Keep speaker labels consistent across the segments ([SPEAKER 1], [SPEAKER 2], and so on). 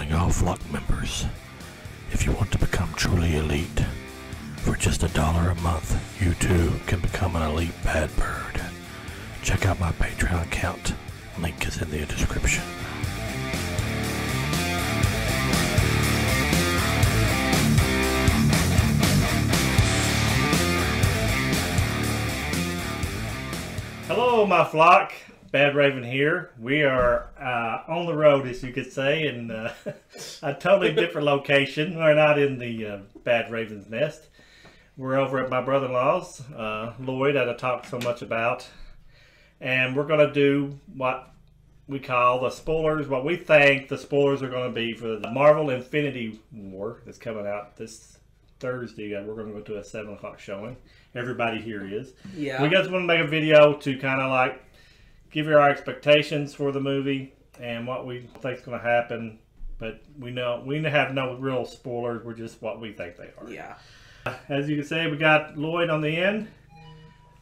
[SPEAKER 1] telling all flock members, if you want to become truly elite, for just $1 a month, you too can become an elite bad bird. Check out my Patreon account. Link is in the description.
[SPEAKER 2] Hello, my flock. Badraven here. We are on the road, as you could say, in a totally different location. We're not in the Badraven's nest. We're over at my brother-in-law's, Lloyd, that I talked so much about. And we're going to do what we call the spoilers, what we think the spoilers are going to be for the Marvel Infinity War that's coming out this Thursday. We're going to go to a 7 o'clock showing. Everybody here is. Yeah. We just want to make a video to kind of like give you our expectations for the movie and what we think is going to happen. But we have no real spoilers. We're just what we think they are.
[SPEAKER 3] Yeah.
[SPEAKER 2] As you can see, we got Lloyd on the end.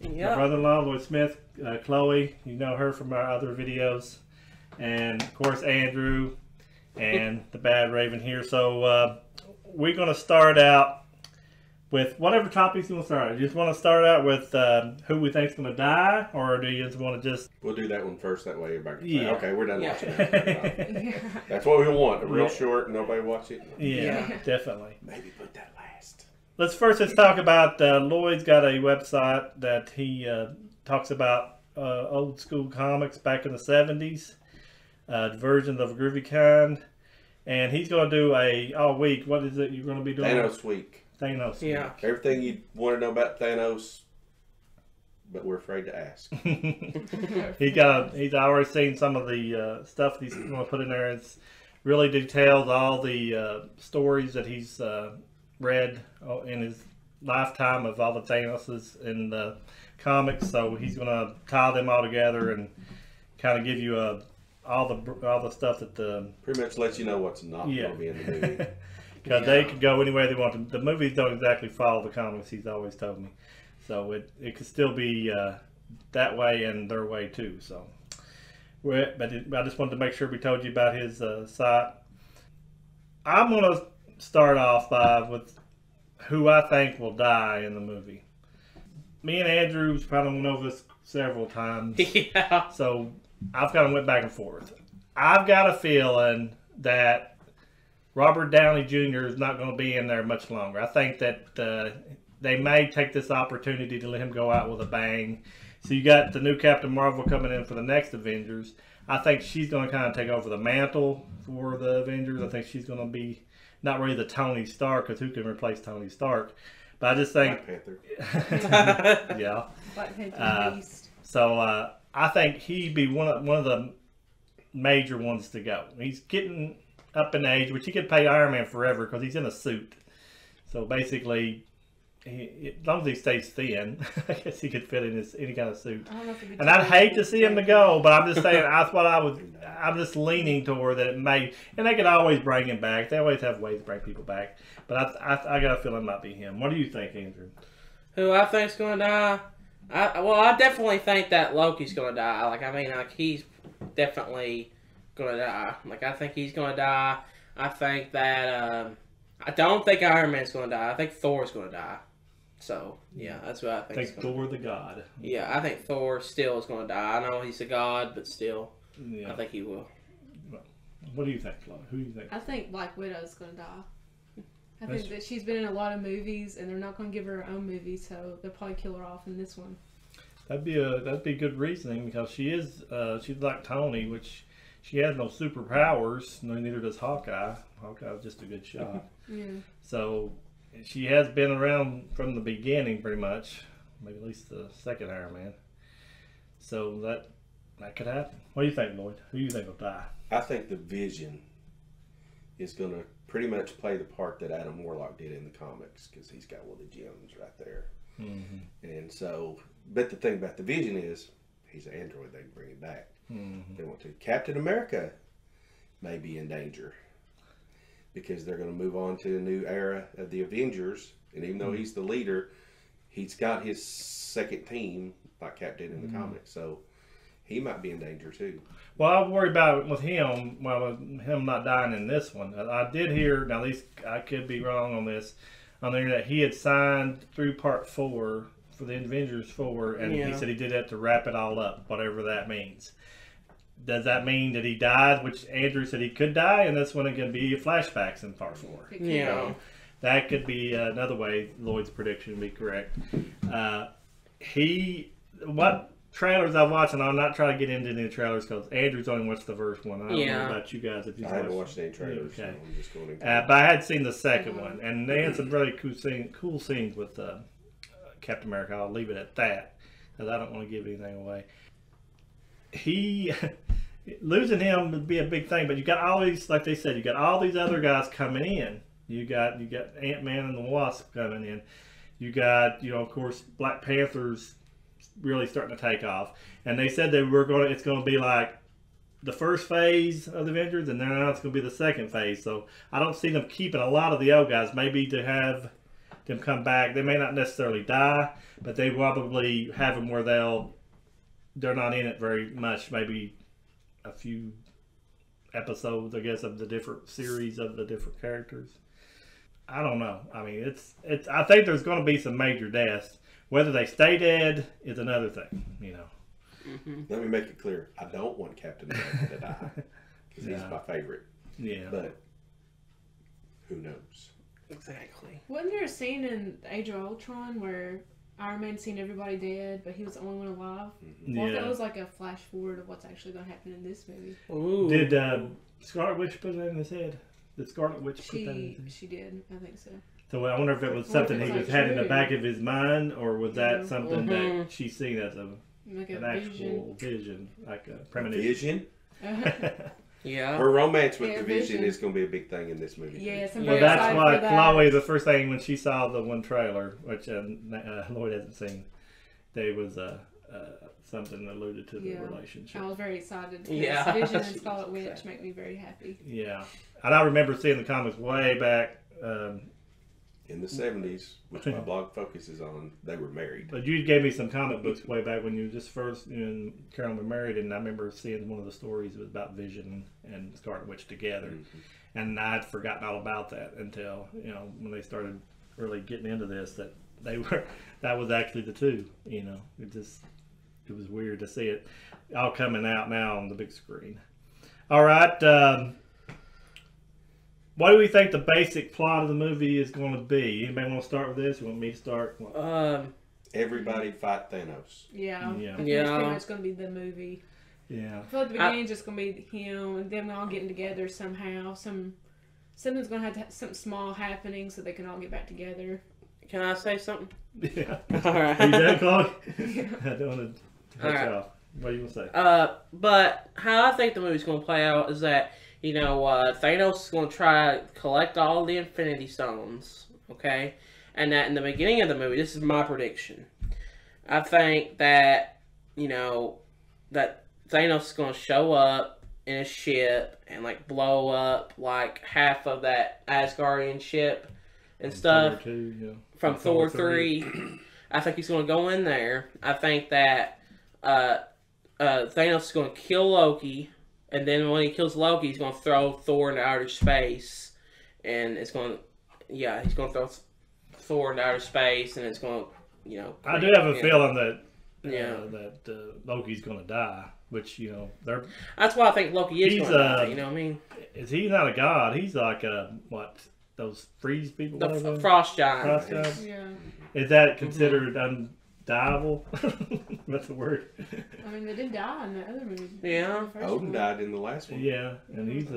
[SPEAKER 2] Yeah. My brother-in-law, Lloyd Smith, Chloe. You know her from our other videos. And, of course, Andrew and the Badraven here. So, we're going to start out with whatever topics you want to start out. You just want to start out with who we think is going to die, or do you just want to just...
[SPEAKER 4] We'll do that one first, that way everybody can
[SPEAKER 2] say,
[SPEAKER 4] okay, we're done watching that. That's what we want, a real short, nobody watch it.
[SPEAKER 2] Yeah, definitely.
[SPEAKER 4] Maybe put that last.
[SPEAKER 2] Let's talk about, Lloyd's got a website that he talks about old school comics back in the 70s, versions of Groovy kind, and he's going to do all week, what is it you're going to be doing?
[SPEAKER 4] Thanos Week.
[SPEAKER 2] Thanos.
[SPEAKER 3] Yeah.
[SPEAKER 4] Everything you want to know about Thanos, but we're afraid to ask.
[SPEAKER 2] He's already seen some of the stuff he's going to put in there. It's really detailed all the stories that he's read in his lifetime of all the Thanoses in the comics. So he's going to tie them all together and kind of give you all the stuff that
[SPEAKER 4] pretty much lets you know what's not going to be in the movie.
[SPEAKER 2] Because they could go anywhere they want to. The movies don't exactly follow the comics, he's always told me. So it could still be that way and their way too. So, but I just wanted to make sure we told you about his site. I'm going to start off with who I think will die in the movie. Me and Andrew's probably went over this several times.
[SPEAKER 3] Yeah. So
[SPEAKER 2] I've kind of went back and forth. I've got a feeling that Robert Downey Jr. is not going to be in there much longer. I think that they may take this opportunity to let him go out with a bang. So you got the new Captain Marvel coming in for the next Avengers. I think she's going to kind of take over the mantle for the Avengers. I think she's going to be not really the Tony Stark, because who can replace Tony Stark? But I just think...
[SPEAKER 4] Black Panther.
[SPEAKER 2] Yeah.
[SPEAKER 5] Black Panther Beast.
[SPEAKER 2] So I think he'd be one of the major ones to go. He's getting up in age, which he could pay Iron Man forever because he's in a suit. So basically, as long as he stays thin, I guess he could fit in any kind of suit. And I'd hate to see him to go, but I'm just saying that's what I'm just leaning toward that it may. And they could always bring him back. They always have ways to bring people back. But I got a feeling it might be him. What do you think, Andrew?
[SPEAKER 3] Who I think's going to die? I definitely think that Loki's going to die. He's definitely going to die. I think he's going to die. I think that I don't think Iron Man's going to die. I think Thor's going to die. So yeah, that's what I think.
[SPEAKER 2] I think Thor the god.
[SPEAKER 3] Yeah, I think Thor still is going to die. I know he's a god, but still, yeah. I think he will.
[SPEAKER 2] What do you think, Chloe? Who do you think?
[SPEAKER 5] I think Black Widow's going to die. I think that she's been in a lot of movies, and they're not going to give her her own movie, so they'll probably kill her off in this one.
[SPEAKER 2] That'd be good reasoning, because she's like Tony, which she has no superpowers. Neither does Hawkeye. Hawkeye's just a good shot. Yeah. So she has been around from the beginning, pretty much, maybe at least the second Iron Man. So that could happen. What do you think, Lloyd? Who do you think will die?
[SPEAKER 4] I think the Vision is going to pretty much play the part that Adam Warlock did in the comics, because he's got one of the gems right there. Mm-hmm. And so, but the thing about the Vision is he's an android. They can bring him back. Mm-hmm. They want to. Captain America may be in danger because they're going to move on to a new era of the Avengers. And even though he's the leader, he's got his second team like Cap did in the comics. So he might be in danger too.
[SPEAKER 2] Well, I worry about it with him. Well, with him not dying in this one. I did hear. Now, at least I could be wrong on this. On the internet, he had signed through Part 4 for the Avengers 4, and he said he did that to wrap it all up, whatever that means. Does that mean that he died? Which Andrew said he could die, and this one it can be flashbacks in Part 4.
[SPEAKER 3] Yeah.
[SPEAKER 2] So that could be another way Lloyd's prediction would be correct. What trailers I watched, and I'm not trying to get into any trailers because Andrew's only watched the first one. I don't know about you guys if you.
[SPEAKER 4] I haven't watched any trailers.
[SPEAKER 2] Okay.
[SPEAKER 4] So I'm just going
[SPEAKER 2] But I had seen the second one, and they had some really cool scenes with Captain America. I'll leave it at that because I don't want to give anything away. Losing him would be a big thing, but you got all these, like they said, you got all these other guys coming in. You got Ant-Man and the Wasp coming in. You got, of course, Black Panther's really starting to take off. And they said it's going to be like the first phase of the Avengers, and then now it's going to be the second phase. So I don't see them keeping a lot of the old guys. Maybe to have them come back. They may not necessarily die, but they probably have them where they're not in it very much. Maybe a few episodes, I guess, of the different series of the different characters. I don't know. I mean, it's. I think there's going to be some major deaths. Whether they stay dead is another thing,
[SPEAKER 3] Mm-hmm.
[SPEAKER 4] Let me make it clear. I don't want Captain America to die because he's my favorite.
[SPEAKER 2] Yeah.
[SPEAKER 4] But who knows?
[SPEAKER 3] Exactly.
[SPEAKER 5] Wasn't there a scene in Age of Ultron where Iron Man seen everybody dead, but he was the only one alive? Well, that was like a flash forward of what's actually going to happen in this movie.
[SPEAKER 3] Ooh.
[SPEAKER 2] Did Scarlet Witch put that in his head? Did Scarlet Witch put that in his head?
[SPEAKER 5] She did. I think so.
[SPEAKER 2] So I wonder if it was something he was had in the back of his mind, or was that something that she seen as an actual vision, like a premonition?
[SPEAKER 4] Vision?
[SPEAKER 3] Yeah.
[SPEAKER 4] Her romance with
[SPEAKER 5] Yeah,
[SPEAKER 4] the Vision
[SPEAKER 5] Vision
[SPEAKER 4] is going to be a big thing in this movie.
[SPEAKER 5] Yes, I'm
[SPEAKER 2] Well,
[SPEAKER 5] very
[SPEAKER 2] that's
[SPEAKER 5] excited
[SPEAKER 2] why
[SPEAKER 5] for that.
[SPEAKER 2] Chloe, the first thing when she saw the one trailer, which Lloyd hasn't seen, there was something that alluded to the relationship.
[SPEAKER 5] I was very excited.
[SPEAKER 3] Yeah.
[SPEAKER 5] Vision and Scarlet Witch make me very happy.
[SPEAKER 2] Yeah, and I remember seeing the comics way back.
[SPEAKER 4] In the 70s, which my blog focuses on, they were married.
[SPEAKER 2] But you gave me some comic books way back when you just first, and Carol were married, and I remember seeing one of the stories was about Vision and Scarlet Witch together, and I'd forgotten all about that until when they started really getting into this, that was actually the two. It was weird to see it all coming out now on the big screen. All right. What do we think the basic plot of the movie is going to be? Anybody want to start with this? You want me to start?
[SPEAKER 4] Everybody fight Thanos.
[SPEAKER 5] Yeah.
[SPEAKER 3] Yeah.
[SPEAKER 5] It's pretty much going to be the movie.
[SPEAKER 2] Yeah.
[SPEAKER 5] I feel like the beginning's just going to be him and them all getting together somehow. Something's going to have something small happening so they can all get back together.
[SPEAKER 3] Can I say something?
[SPEAKER 2] Yeah.
[SPEAKER 3] All right.
[SPEAKER 2] Are you done, Chloe?
[SPEAKER 5] Yeah.
[SPEAKER 2] I don't want to cut you off. What do you want to say?
[SPEAKER 3] But how I think the movie's going to play out is that, Thanos is going to try to collect all the Infinity Stones, okay? And that in the beginning of the movie, this is my prediction. I think that, that Thanos is going to show up in a ship and, blow up, half of that Asgardian ship and stuff.
[SPEAKER 2] Thor 2, yeah.
[SPEAKER 3] From Thor 3. I think he's going to go in there. I think that Thanos is going to kill Loki. And then when he kills Loki, he's going to throw Thor into outer space. And he's going to throw Thor into outer space. And it's going to,
[SPEAKER 2] I do have a feeling that Loki's going to die. Which,
[SPEAKER 3] that's why I think Loki is going to die. You know what I mean?
[SPEAKER 2] He's not a god. He's like those freeze people?
[SPEAKER 3] The frost giant.
[SPEAKER 5] Yeah.
[SPEAKER 2] Is that considered undieable? That's a word.
[SPEAKER 5] I mean, they did die in the other movie.
[SPEAKER 3] Yeah.
[SPEAKER 4] Odin died in the last one.
[SPEAKER 2] Yeah, and he's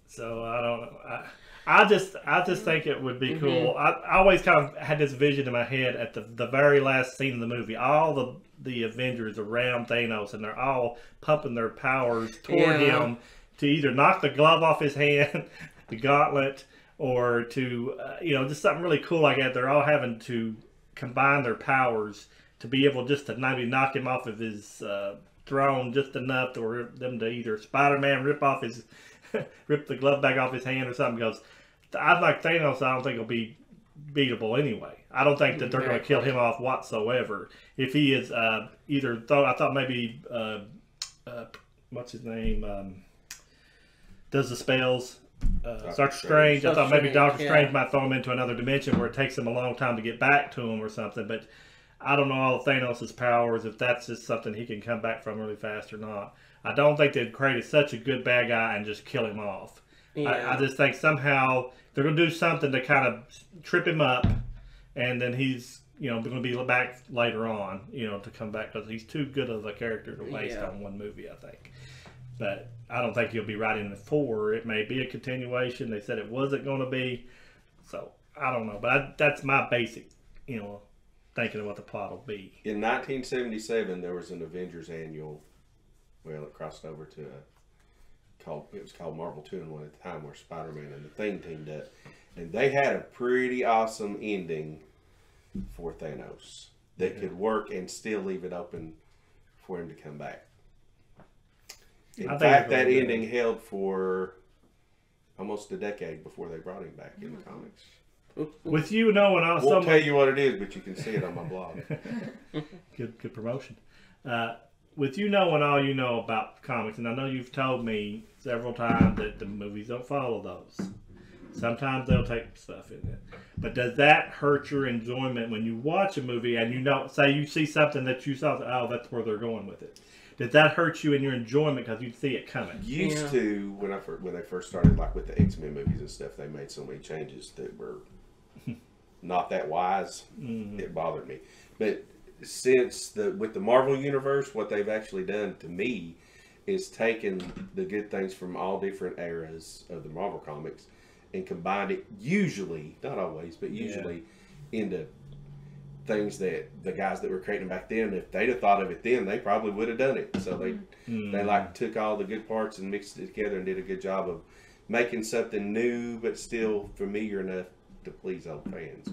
[SPEAKER 2] so I don't know. I just think it would be cool. I always kind of had this vision in my head at the very last scene of the movie. All the Avengers around Thanos, and they're all pumping their powers toward him to either knock the glove off his hand, the gauntlet, or to just something really cool like that. They're all having to combine their powers to be able just to maybe knock him off of his throne just enough for them to either Spider-Man rip the glove back off his hand or something. Because I'd like Thanos, I don't think will be beatable anyway. I don't think that they're going to kill him off whatsoever. If he is I thought maybe what's his name does the spells. Doctor Strange. I thought maybe Doctor Strange might throw him into another dimension where it takes him a long time to get back to him or something. But I don't know all of Thanos' powers, if that's just something he can come back from really fast or not. I don't think they'd created such a good bad guy and just kill him off. Yeah. I just think somehow they're going to do something to kind of trip him up, and then he's going to be back later on, to come back, because he's too good of a character to waste on one movie, I think. But I don't think he'll be right in the 4. It may be a continuation. They said it wasn't going to be. So, I don't know. But that's my basic, thinking of what the plot will be.
[SPEAKER 4] In 1977, there was an Avengers annual. Well, it crossed over to it was called Marvel 2-in-1 at the time, where Spider-Man and the Thing teamed up. And they had a pretty awesome ending for Thanos that could work and still leave it open for him to come back. In fact, that ending held for almost a decade before they brought him back in the comics.
[SPEAKER 2] With you knowing
[SPEAKER 4] I won't tell you what it is, but you can see it on my blog.
[SPEAKER 2] Good promotion. With you knowing all you know about comics, and I know you've told me several times that the movies don't follow those. Sometimes they'll take stuff in it. But does that hurt your enjoyment when you watch a movie and say you see something that you saw, oh, that's where they're going with it? Did that hurt you in your enjoyment because you see it coming?
[SPEAKER 4] Used to, when they first started, like with the X-Men movies and stuff, they made so many changes that were not that wise. Mm-hmm. It bothered me. But since with the Marvel Universe, what they've actually done to me is taken the good things from all different eras of the Marvel comics and combined it, usually, not always, but usually into things that the guys that were creating back then, if they'd have thought of it then, they probably would have done it. So they like took all the good parts and mixed it together and did a good job of making something new but still familiar enough to please old fans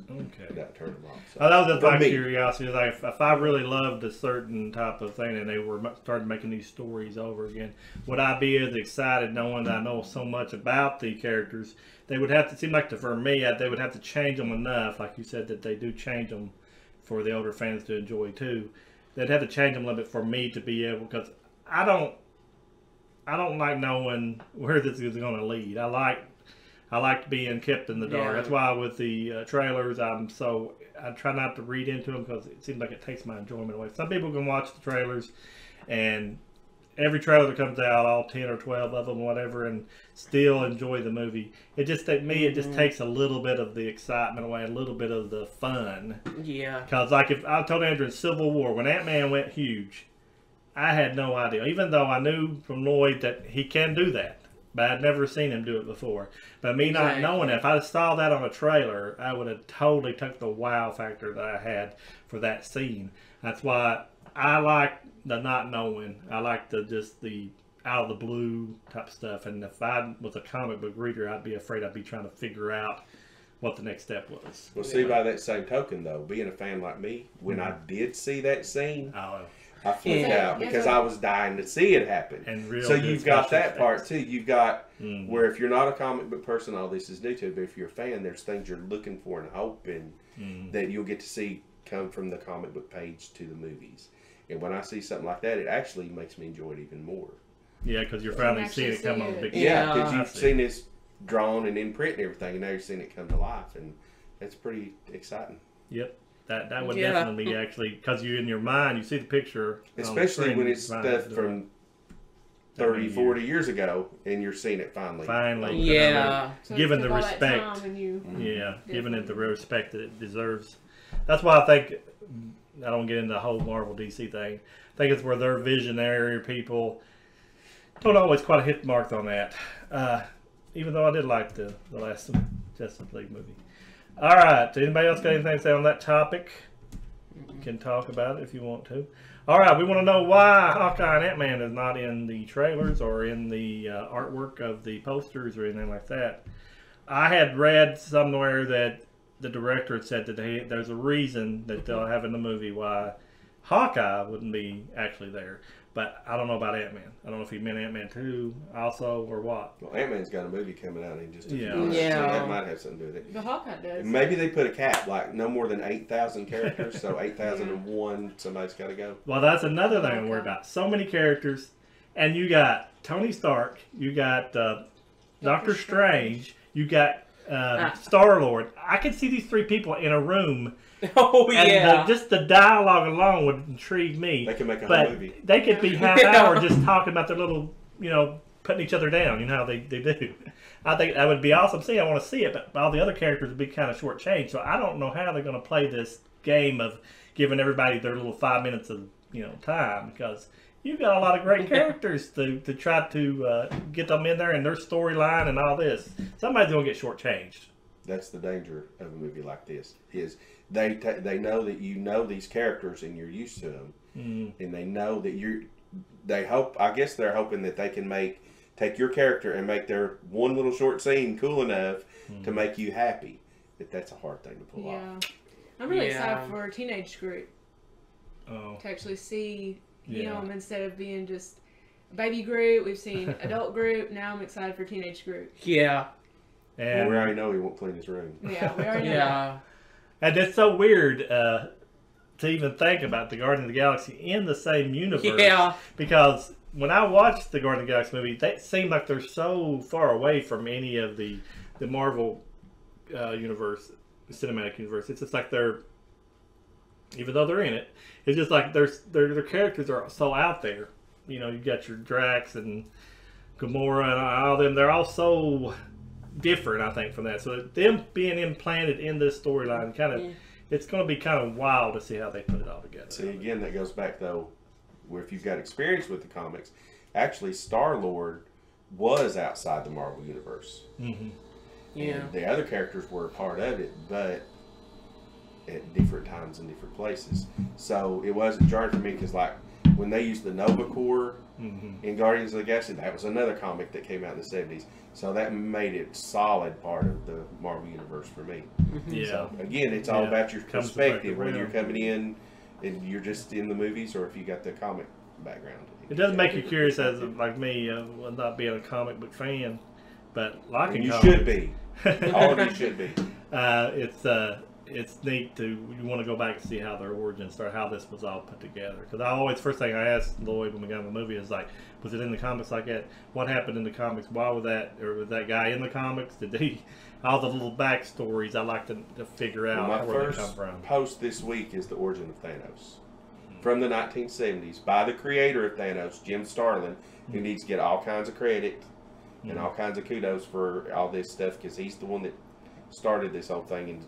[SPEAKER 4] without turning them off. So,
[SPEAKER 2] that was just my curiosity. Like, if I really loved a certain type of thing and they were started making these stories over again, would I be as excited knowing that I know so much about the characters? They would have to seem like for me, they would have to change them enough, like you said, that they do change them for the older fans to enjoy too. They'd have to change them a little bit for me to be able, because I don't like knowing where this is going to lead. I like being kept in the dark. Yeah. That's why with the trailers, I try not to read into them because it seems like it takes my enjoyment away. Some people can watch the trailers and every trailer that comes out, all 10 or 12 of them, whatever, and still enjoy the movie. It just takes a little bit of the excitement away, a little bit of the fun. Yeah. Because if I told Andrew in Civil War, when Ant-Man went huge, I had no idea. Even though I knew from Lloyd that he can do that, but I'd never seen him do it before. But me not knowing it, if I saw that on a trailer, I would have totally took the wow factor that I had for that scene. That's why I like the not knowing. I like the out of the blue type stuff. And if I was a comic book reader, I'd be afraid I'd be trying to figure out what the next step was.
[SPEAKER 4] Well, see, by that same token, though, being a fan like me, when I did see that scene, I flipped out because I was dying to see it happen. And so you've got that part too. You've got where if you're not a comic book person, all this is new to you. But if you're a fan, there's things you're looking for and hoping that you'll get to see come from the comic book page to the movies. And when I see something like that, it actually makes me enjoy it even more.
[SPEAKER 2] Yeah, because you're finally seeing it come on the big.
[SPEAKER 4] Yeah, because you've seen this drawn and in print and everything, and now you're seeing it come to life, and that's pretty exciting.
[SPEAKER 2] Yep. That would definitely be actually, because you in your mind, you see the picture.
[SPEAKER 4] Especially when it's stuff from 30, 40 years ago, and you're seeing it finally.
[SPEAKER 3] Yeah.
[SPEAKER 5] So
[SPEAKER 2] given the respect. Giving it the real respect that it deserves. That's why I think, I don't get into the whole Marvel DC thing. I think it's where their visionary people don't always quite hit the mark on that. Even though I did like the last Justice League movie. All right. Anybody else got anything to say on that topic? You can talk about it if you want to. All right. We want to know why Hawkeye and Ant-Man is not in the trailers or in the artwork of the posters or anything like that. I had read somewhere that the director had said that there's a reason that they'll have in the movie why Hawkeye wouldn't be actually there. But I don't know about Ant-Man. I don't know if he meant Ant-Man 2 also or what.
[SPEAKER 4] Well, Ant-Man's got a movie coming out in just a few
[SPEAKER 2] Yeah.
[SPEAKER 4] months,
[SPEAKER 3] Yeah.
[SPEAKER 4] so that might have something to do with it.
[SPEAKER 5] But Hawkeye does.
[SPEAKER 4] Maybe they put a cap, like no more than 8,000 characters, so 8,001, somebody's got to go.
[SPEAKER 2] Well, that's another thing I'm worried about. So many characters. And you got Tony Stark. You got Doctor Strange. You got Star-Lord. I could see these 3 people in a room.
[SPEAKER 3] Oh,
[SPEAKER 2] And
[SPEAKER 3] yeah.
[SPEAKER 2] just the dialogue alone would intrigue me.
[SPEAKER 4] They could make a
[SPEAKER 2] But
[SPEAKER 4] whole movie.
[SPEAKER 2] they could be half hour just talking about their little, putting each other down. You know how they do. I think that would be awesome to see. I want to see it, but all the other characters would be kind of shortchanged. So I don't know how they're going to play this game of giving everybody their little 5 minutes of time, because you've got a lot of great characters to try to get them in there and their storyline and all this. Somebody's going to get shortchanged.
[SPEAKER 4] That's the danger of a movie like this. Is they know that you know these characters and you're used to them, and they know that they hope. I guess they're hoping that they can take your character and make their one little short scene cool enough to make you happy. But that's a hard thing to pull off.
[SPEAKER 5] I'm really excited for Teenage Groot
[SPEAKER 2] Oh,
[SPEAKER 5] to actually see him instead of being just Baby Groot. We've seen Adult Groot. Now I'm excited for Teenage Groot.
[SPEAKER 3] Yeah.
[SPEAKER 2] and
[SPEAKER 4] We already know he won't clean his room.
[SPEAKER 5] Yeah, we already know.
[SPEAKER 3] Yeah.
[SPEAKER 2] and it's so weird to even think about the Guardian of the Galaxy in the same universe.
[SPEAKER 3] Yeah.
[SPEAKER 2] Because when I watched the Guardian of the Galaxy movie, they seem like they're so far away from any of the Marvel universe, cinematic universe. It's just like they're, even though they're in it, it's just like their characters are so out there. You got your Drax and Gamora and all them. They're all so different, I think, from that. So them being implanted in this storyline, kind of, it's going to be kind of wild to see how they put it all together.
[SPEAKER 4] See, again, that goes back though, where if you've got experience with the comics, actually Star-Lord was outside the Marvel universe.
[SPEAKER 2] Mm-hmm.
[SPEAKER 3] Yeah.
[SPEAKER 4] And the other characters were a part of it, but at different times and different places. So it wasn't jarring for me because, like, when they used the Nova Corps in Guardians of the Galaxy, that was another comic that came out in the 70s. So that made it solid part of the Marvel universe for me.
[SPEAKER 2] Yeah.
[SPEAKER 4] So again, it's all about your
[SPEAKER 2] Comes
[SPEAKER 4] perspective,
[SPEAKER 2] back
[SPEAKER 4] whether you're
[SPEAKER 2] around.
[SPEAKER 4] coming in and you're just in the movies or if you got the comic background.
[SPEAKER 2] It does make you curious, as like me, not being a comic book fan, but liking
[SPEAKER 4] And you
[SPEAKER 2] comics.
[SPEAKER 4] should be. All of you should be.
[SPEAKER 2] It's neat you want to go back and see how their origin started, how this was all put together. Because first thing I asked Lloyd when we got in the movie is like, was it in the comics like that? What happened in the comics? Why was that guy in the comics? All the little backstories I like to figure out
[SPEAKER 4] My
[SPEAKER 2] where they
[SPEAKER 4] first
[SPEAKER 2] come from.
[SPEAKER 4] post this week is the origin of Thanos. From the 1970s, by the creator of Thanos, Jim Starlin, who needs to get all kinds of credit and all kinds of kudos for all this stuff because he's the one that started this whole thing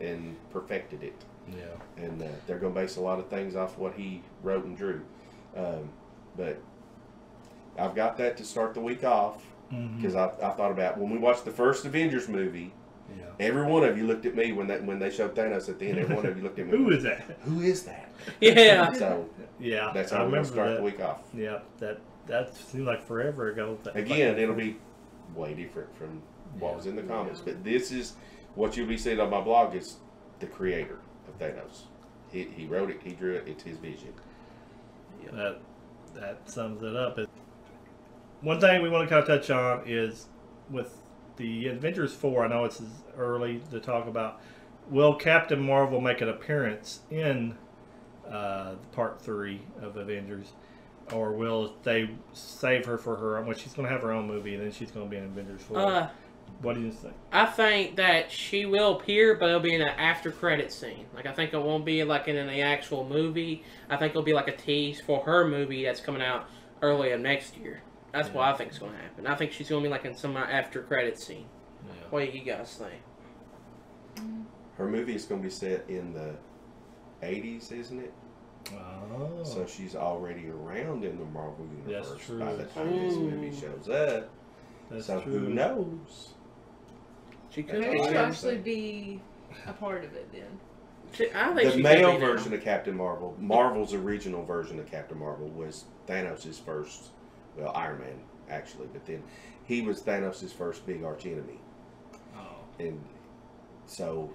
[SPEAKER 4] and perfected it.
[SPEAKER 2] Yeah.
[SPEAKER 4] And they're going to base a lot of things off what he wrote and drew. But I've got that to start the week off because I thought about when we watched the first Avengers movie.
[SPEAKER 2] Yeah.
[SPEAKER 4] Every one of you looked at me when they showed Thanos at the end. Every one of you looked at me.
[SPEAKER 2] Who is that?
[SPEAKER 4] Who is that?
[SPEAKER 3] Yeah.
[SPEAKER 4] So
[SPEAKER 2] Yeah.
[SPEAKER 4] that's
[SPEAKER 2] I
[SPEAKER 4] how we're going
[SPEAKER 2] remember
[SPEAKER 4] to start
[SPEAKER 2] that.
[SPEAKER 4] the week off.
[SPEAKER 2] Yeah. That seemed like forever ago.
[SPEAKER 4] Again, it'll be way different from what was in the comics. But this is what you'll be seeing on my blog is the creator of Thanos. He wrote it. He drew it. It's his vision.
[SPEAKER 2] That sums it up. One thing we want to kind of touch on is with the Avengers 4, I know it's early to talk about, will Captain Marvel make an appearance in Part 3 of Avengers? Or will they save her for her own? Well, she's going to have her own movie, and then she's going to be in Avengers 4. What do you think?
[SPEAKER 3] I think that she will appear, but it'll be in an after-credit scene. Like, I think it won't be like in the actual movie. I think it'll be like a tease for her movie that's coming out early of next year. That's what I think is going to happen. I think she's going to be like in some after-credit scene.
[SPEAKER 2] Yeah.
[SPEAKER 3] What do you guys think?
[SPEAKER 4] Her movie is going to be set in the 80s, isn't it?
[SPEAKER 2] Oh.
[SPEAKER 4] So she's already around in the Marvel universe
[SPEAKER 2] That's true.
[SPEAKER 4] by the time this movie shows up.
[SPEAKER 2] That's
[SPEAKER 4] so
[SPEAKER 2] true.
[SPEAKER 4] who knows?
[SPEAKER 3] She could
[SPEAKER 5] Maybe
[SPEAKER 3] be.
[SPEAKER 5] she'll actually be a part of it then.
[SPEAKER 3] I think
[SPEAKER 4] The
[SPEAKER 3] she
[SPEAKER 4] male
[SPEAKER 3] could be now.
[SPEAKER 4] version of Captain Marvel, Marvel's original version of Captain Marvel, was Thanos' first, well, Iron Man, actually, but then he was Thanos' first big archenemy.
[SPEAKER 2] Oh.
[SPEAKER 4] And so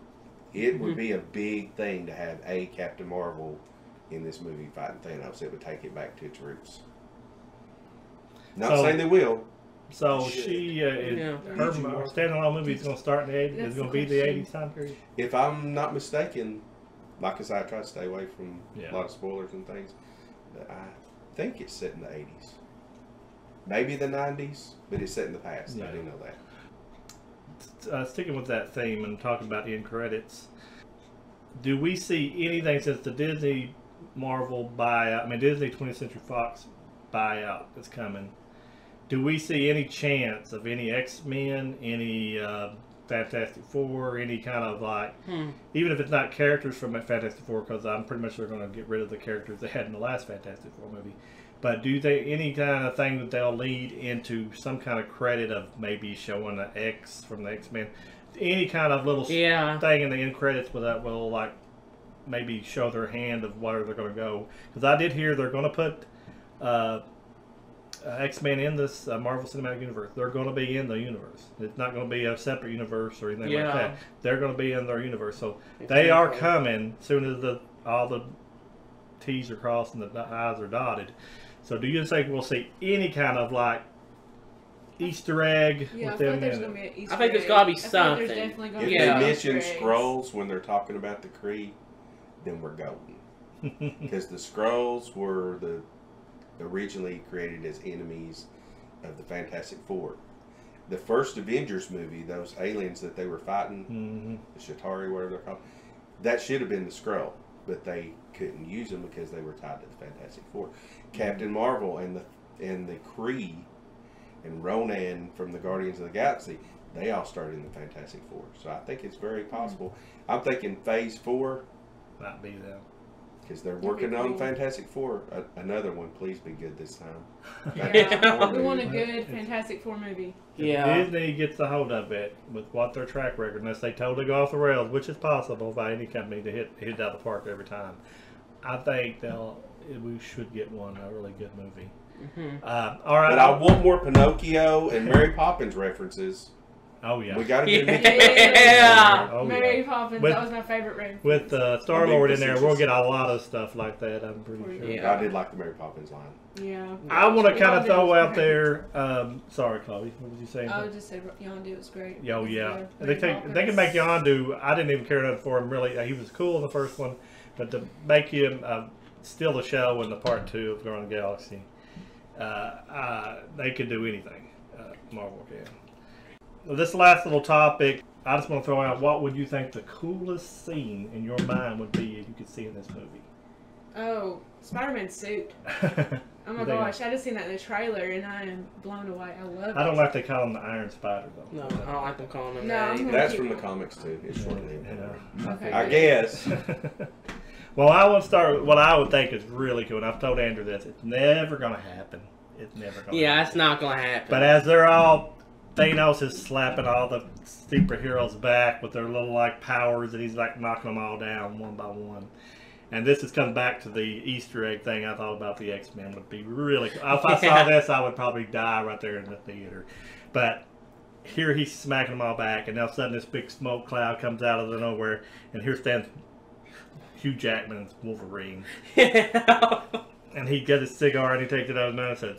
[SPEAKER 4] it would be a big thing to have a Captain Marvel in this movie fighting Thanos. It would take it back to its roots. Not
[SPEAKER 2] So-
[SPEAKER 4] saying they will.
[SPEAKER 2] So
[SPEAKER 4] Shit.
[SPEAKER 2] she,
[SPEAKER 3] Yeah.
[SPEAKER 2] her standalone movie is going to start in the 80s.
[SPEAKER 5] That's
[SPEAKER 2] It's going to
[SPEAKER 5] the
[SPEAKER 2] be the
[SPEAKER 5] question.
[SPEAKER 2] 80s time period.
[SPEAKER 4] If I'm not mistaken, like I said, I try to stay away from
[SPEAKER 2] Yeah.
[SPEAKER 4] a lot of spoilers and things. But I think it's set in the 80s. Maybe the 90s, but it's set in the past.
[SPEAKER 2] Yeah.
[SPEAKER 4] I didn't know that.
[SPEAKER 2] Sticking with that theme and talking about the end credits, do we see anything since the Disney Marvel buyout? I mean, Disney 20th Century Fox buyout is coming. Do we see any chance of any X-Men, any Fantastic Four, any kind of like, even if it's not characters from Fantastic Four, because I'm pretty much they're going to get rid of the characters they had in the last Fantastic Four movie. But do they any kind of thing that they'll lead into some kind of credit of maybe showing the X from the X-Men, any kind of little thing in the end credits that will like maybe show their hand of where they're going to go? Because I did hear they're going to put X-Men in this Marvel Cinematic Universe. They're going to be in the universe. It's not going to be a separate universe or anything like that. They're going to be in their universe. So they are coming soon as all the T's are crossed and the I's are dotted. So do you think we'll see any kind of like Easter egg
[SPEAKER 5] Yeah, I
[SPEAKER 2] with
[SPEAKER 5] feel
[SPEAKER 2] them
[SPEAKER 5] like there's
[SPEAKER 2] in
[SPEAKER 5] going to
[SPEAKER 2] it?
[SPEAKER 5] be an Easter
[SPEAKER 3] I think there's
[SPEAKER 5] egg.
[SPEAKER 3] gotta be
[SPEAKER 5] I feel like
[SPEAKER 3] something.
[SPEAKER 5] there's definitely going
[SPEAKER 4] If
[SPEAKER 5] to be
[SPEAKER 4] they
[SPEAKER 5] some
[SPEAKER 4] mention
[SPEAKER 5] Easter eggs.
[SPEAKER 4] Skrulls when they're talking about the Kree, then we're golden. Because the Skrulls were originally created as enemies of the Fantastic Four. The first Avengers movie, those aliens that they were fighting, the Chitauri, whatever they're called, that should have been the Skrull, but they couldn't use them because they were tied to the Fantastic Four. Captain Marvel and the Kree and Ronan from the Guardians of the Galaxy, they all started in the Fantastic Four. So I think it's very possible. I'm thinking Phase 4,
[SPEAKER 2] Might be them.
[SPEAKER 4] because they're
[SPEAKER 5] That'd
[SPEAKER 4] working
[SPEAKER 5] be
[SPEAKER 4] on
[SPEAKER 5] cool.
[SPEAKER 4] Fantastic Four. Another one, please be good this time.
[SPEAKER 5] Yeah, we want a good Fantastic Four movie.
[SPEAKER 2] If Disney gets a hold of it with what their track record, unless they totally go off the rails, which is possible by any company to hit it out of the park every time, I think we should get a really good movie. All right.
[SPEAKER 4] But I want more Pinocchio and Mary Poppins references.
[SPEAKER 2] Oh yeah.
[SPEAKER 4] We got to get
[SPEAKER 3] Yeah.
[SPEAKER 2] Oh,
[SPEAKER 5] Mary
[SPEAKER 2] yeah.
[SPEAKER 5] Poppins,
[SPEAKER 2] With-
[SPEAKER 5] that was my favorite reference.
[SPEAKER 2] With Star
[SPEAKER 4] I mean,
[SPEAKER 2] Lord in there, we'll
[SPEAKER 4] facetious.
[SPEAKER 2] get a lot of stuff like that. I'm pretty sure.
[SPEAKER 3] Yeah.
[SPEAKER 4] I did like the Mary Poppins line.
[SPEAKER 5] Yeah.
[SPEAKER 2] I want to kind of
[SPEAKER 5] Yondu
[SPEAKER 2] throw
[SPEAKER 5] was
[SPEAKER 2] out
[SPEAKER 5] great.
[SPEAKER 2] there. Sorry, Chloe. What was you saying?
[SPEAKER 5] I would just say Yondu was great.
[SPEAKER 2] Oh yeah,
[SPEAKER 5] Mary
[SPEAKER 2] they can make Yondu. I didn't even care enough for him really. He was cool in the first one, but to make him steal the show in the part 2 of Guardians of the Galaxy, they could do anything. Marvel can. Well, this last little topic, I just want to throw out: what would you think the coolest scene in your mind would be if you could see in this movie?
[SPEAKER 5] Oh, Spider-Man's suit. Oh my
[SPEAKER 2] They-
[SPEAKER 5] gosh, I just seen that in the trailer and I am blown away. I love it.
[SPEAKER 2] I don't like they call him the Iron Spider though.
[SPEAKER 3] No, I don't like them calling him
[SPEAKER 5] No,
[SPEAKER 3] that
[SPEAKER 5] I'm
[SPEAKER 3] either.
[SPEAKER 5] gonna
[SPEAKER 4] That's
[SPEAKER 5] keep-
[SPEAKER 4] from the comics too. It's shortly.
[SPEAKER 2] Yeah.
[SPEAKER 5] Okay,
[SPEAKER 4] I
[SPEAKER 5] good.
[SPEAKER 4] guess.
[SPEAKER 2] Well, I would start with what I would think is really cool, and I've told Andrew this. It's never going to happen. It's never going to
[SPEAKER 3] Yeah,
[SPEAKER 2] happen.
[SPEAKER 3] it's not gonna happen.
[SPEAKER 2] But as they're all, Thanos is slapping all the superheroes back with their little, like, powers, and he's, like, knocking them all down one by one. And this has come back to the Easter egg thing I thought about the X-Men would be really cool. If I saw this, I would probably die right there in the theater. But here he's smacking them all back, and now suddenly this big smoke cloud comes out of the nowhere, and here stands Hugh Jackman's Wolverine. And he gets his cigar and he takes it out of his mouth and says,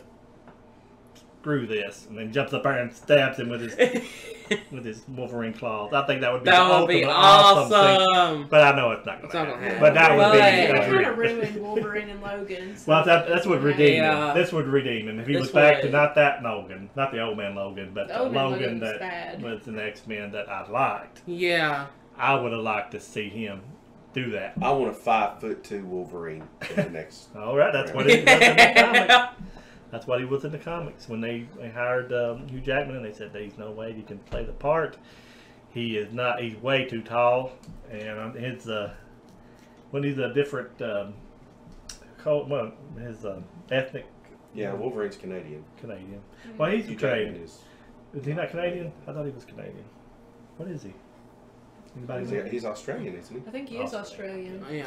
[SPEAKER 2] "Screw this," and then jumps up there and stabs him with his Wolverine claws. I think that would be
[SPEAKER 3] That
[SPEAKER 2] the
[SPEAKER 3] would be
[SPEAKER 2] ultimate awesome thing.
[SPEAKER 3] awesome.
[SPEAKER 2] But I know it's not
[SPEAKER 3] It's
[SPEAKER 2] going
[SPEAKER 3] not
[SPEAKER 2] to
[SPEAKER 3] gonna
[SPEAKER 2] happen. But that would be
[SPEAKER 5] They
[SPEAKER 3] But-
[SPEAKER 2] a
[SPEAKER 5] kind of
[SPEAKER 2] dream.
[SPEAKER 5] ruined Wolverine and Logan. So
[SPEAKER 2] Well, that's what redeemed
[SPEAKER 3] Yeah.
[SPEAKER 2] him. This would redeem him if he
[SPEAKER 3] This
[SPEAKER 2] was back to
[SPEAKER 3] would.
[SPEAKER 2] not that Logan, not the old man Logan, but
[SPEAKER 5] The
[SPEAKER 2] the
[SPEAKER 5] old man
[SPEAKER 2] Logan
[SPEAKER 5] Logan was
[SPEAKER 2] that
[SPEAKER 5] bad.
[SPEAKER 2] was in X-Men that I liked.
[SPEAKER 3] Yeah.
[SPEAKER 2] I would have liked to see him do that.
[SPEAKER 4] I want a 5'2" Wolverine in the next.
[SPEAKER 2] All right, that's what he was in the comics. That's what he was in the comics when they hired Hugh Jackman, and they said there's no way he can play the part. He is not. He's way too tall, and his when he's a different his ethnic
[SPEAKER 4] Yeah, Wolverine's Canadian.
[SPEAKER 2] Canadian. Well, he's
[SPEAKER 4] Hugh
[SPEAKER 2] Canadian.
[SPEAKER 4] Jackman is.
[SPEAKER 2] Is he not Canadian? I thought he was Canadian. What is he? Anybody know?
[SPEAKER 4] He's Australian, isn't he?
[SPEAKER 5] I think he is Australian.
[SPEAKER 3] Yeah.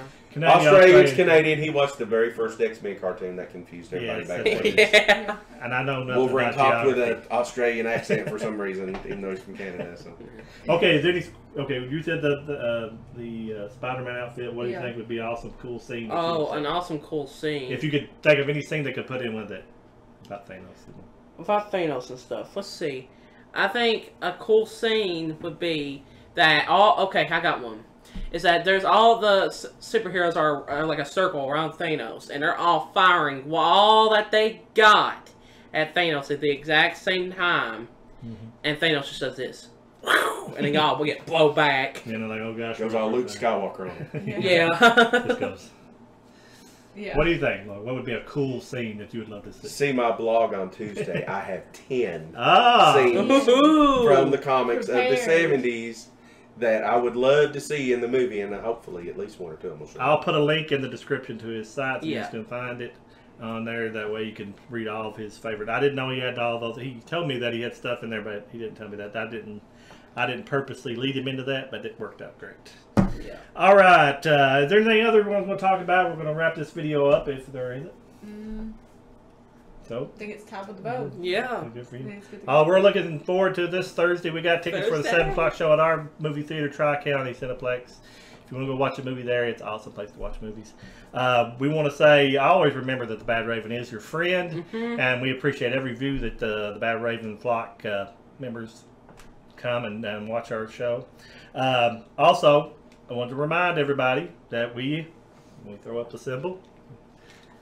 [SPEAKER 4] Australian's Canadian. He watched the very first X-Men cartoon that confused everybody back then.
[SPEAKER 3] Yeah.
[SPEAKER 2] And I know nothing
[SPEAKER 4] Wolverine
[SPEAKER 2] about
[SPEAKER 4] talked with
[SPEAKER 2] geography.
[SPEAKER 4] an Australian accent for some reason, even though he's from Canada. So.
[SPEAKER 2] Okay, is there any? Okay, you said the Spider-Man outfit. What do you
[SPEAKER 5] Yeah.
[SPEAKER 2] think would be an awesome, cool scene? that you
[SPEAKER 3] Oh,
[SPEAKER 2] would
[SPEAKER 3] an
[SPEAKER 2] say?
[SPEAKER 3] awesome, cool scene.
[SPEAKER 2] If you could think of any scene they could put in with it about Thanos.
[SPEAKER 3] About Thanos and stuff. Let's see. I think a cool scene would be that okay, I got one. Is that there's all the superheroes are like a circle around Thanos, and they're all firing all that they got at Thanos at the exact same time, and Thanos just does this, and then all will get blow back.
[SPEAKER 2] You know, like, oh gosh,
[SPEAKER 4] Goes all Luke Skywalker on.
[SPEAKER 3] Yeah.
[SPEAKER 2] This goes.
[SPEAKER 5] Yeah.
[SPEAKER 2] What do you think? Like, what would be a cool scene that you would love to see?
[SPEAKER 4] See my blog on Tuesday. I have 10
[SPEAKER 2] Ah,
[SPEAKER 4] scenes
[SPEAKER 3] Ooh.
[SPEAKER 4] from the comics of the
[SPEAKER 5] Prepared.
[SPEAKER 4] 70s that I would love to see in the movie, and hopefully at least one or two of them will show
[SPEAKER 2] I'll
[SPEAKER 4] up.
[SPEAKER 2] put a link in the description to his site so you
[SPEAKER 3] Yeah.
[SPEAKER 2] guys can find it on there. That way you can read all of his favorite. I didn't know he had all those. He told me that he had stuff in there, but he didn't tell me that. I didn't purposely lead him into that, but it worked out great.
[SPEAKER 3] Yeah.
[SPEAKER 2] All right. Is there any other ones we'll talk about? We're going to wrap this video up if there isn't. So,
[SPEAKER 5] I think it's top of the boat.
[SPEAKER 3] Yeah.
[SPEAKER 2] good for
[SPEAKER 5] I
[SPEAKER 2] you.
[SPEAKER 5] think it's good to go.
[SPEAKER 2] We're looking forward to this Thursday. We got tickets for the
[SPEAKER 3] Thursday.
[SPEAKER 2] 7 o'clock show at our movie theater, Tri-County Cineplex. If you want to go watch a movie there, it's an awesome place to watch movies. We want to say, I always remember that the Bad Raven is your friend, and we appreciate every view that the Bad Raven flock members come and watch our show. Also, I want to remind everybody that we throw up the symbol.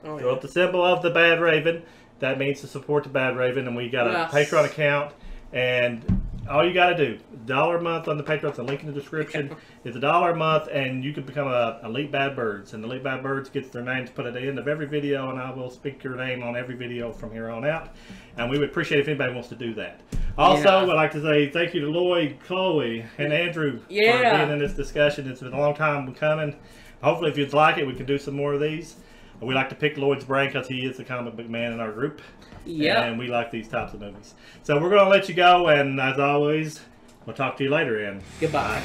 [SPEAKER 3] Oh,
[SPEAKER 2] Throw up the symbol of the Bad Raven. That means to support the Bad Raven, and we got a
[SPEAKER 3] Yes.
[SPEAKER 2] Patreon account. And all you got to do, $1 a month on the Patreon. The link in the description is $1 a month, and you can become a Elite Bad Birds. And the Elite Bad Birds gets their names put at the end of every video, and I will speak your name on every video from here on out. And we would appreciate if anybody wants to do that. Also,
[SPEAKER 3] Yeah.
[SPEAKER 2] I'd like to say thank you to Lloyd, Chloe, and Andrew for
[SPEAKER 3] Yeah.
[SPEAKER 2] being in this discussion. It's been a long time coming. Hopefully, if you'd like it, we can do some more of these. We like to pick Lloyd's brain because he is the comic book man in our group.
[SPEAKER 3] Yeah.
[SPEAKER 2] And we like these types of movies. So we're going to let you go, and as always, we'll talk to you later, and
[SPEAKER 3] Goodbye.